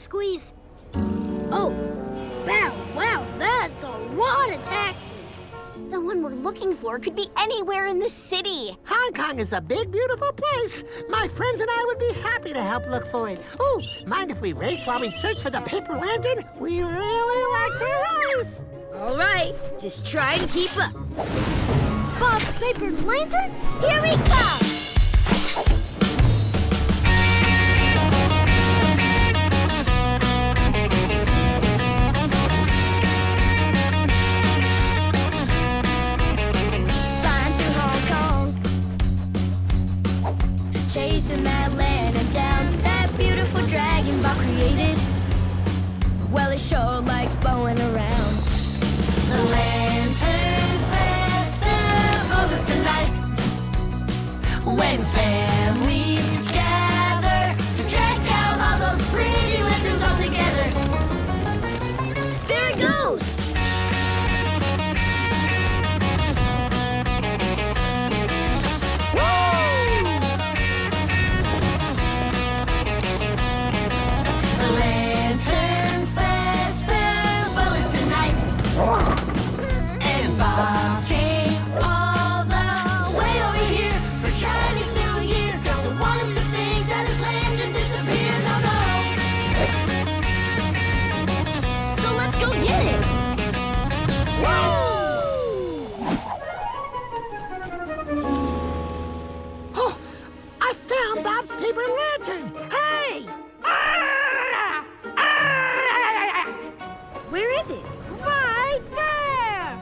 squeeze. Oh, wow, that's a lot of taxis. The one we're looking for could be anywhere in the city. Hong Kong is a big, beautiful place. My friends and I would be happy to help look for it. Oh, mind if we race while we search for the paper lantern? We really like to race. All right, just try and keep up. Bob's paper lantern, here we come! Chasing that lantern down, that beautiful dragon Bob created. Well, it sure likes blowing around. The Lantern Festival is tonight, when families gather to check out all those pretty lanterns all together. There it goes! And Bob came all the way over here for Chinese New Year. Don't want him to think that his lantern disappeared, no. So let's go get it. Oh, I found Bob's paper lantern. Hey! Where is it? Right there!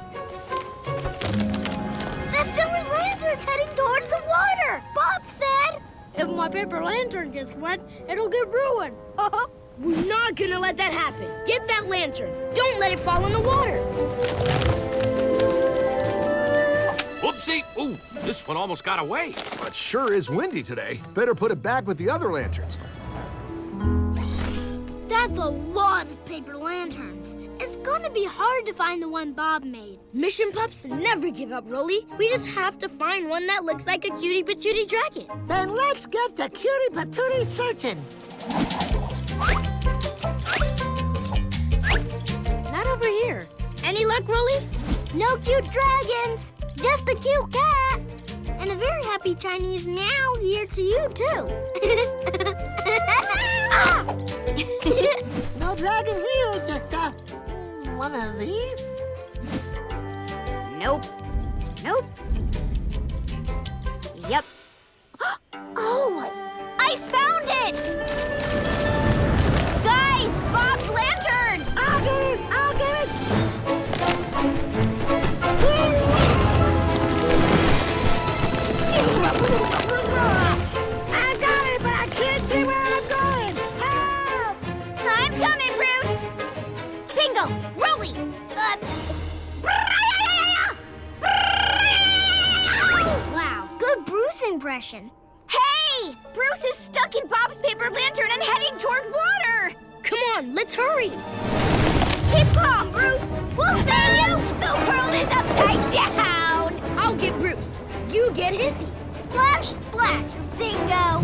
That silly lantern's heading towards the water! Bob said! If my paper lantern gets wet, it'll get ruined. We're not gonna let that happen. Get that lantern. Don't let it fall in the water. Whoopsie! Ooh, this one almost got away. It sure is windy today. Better put it back with the other lanterns. That's a lot of paper lanterns. It's gonna be hard to find the one Bob made. Mission Pups never give up, Rolly. We just have to find one that looks like a cutie patootie dragon. Then let's get the cutie patootie searching. Not over here. Any luck, Rolly? No cute dragons, just a cute cat. And a very happy Chinese meow here to you, too. Ah! No dragon here, just one of these? Nope. Yep. Oh! I found it! Guys, Bob's lantern! I'll get it! I got it, but I can't see where I'm going! Help! I'm coming, Bruce! Bingo! Rolly! Wow, good Bruce impression. Hey! Bruce is stuck in Bob's paper lantern and heading toward water! Come on, let's hurry. Keep calm, Bruce! We'll save you! The world is upside down! I'll get Bruce. You get Hissy. Splash, splash! Bingo!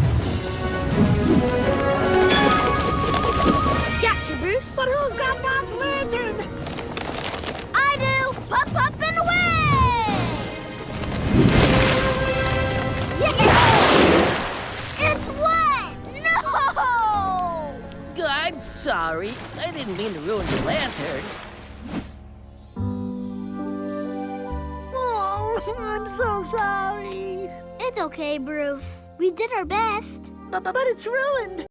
Gotcha, Bruce. But who's got Bob's lantern? I do. Pop, pop, and away! It's wet. No! I'm sorry. I didn't mean to ruin your lantern. Oh, I'm so sorry. It's okay, Bruce. We did our best. But it's ruined.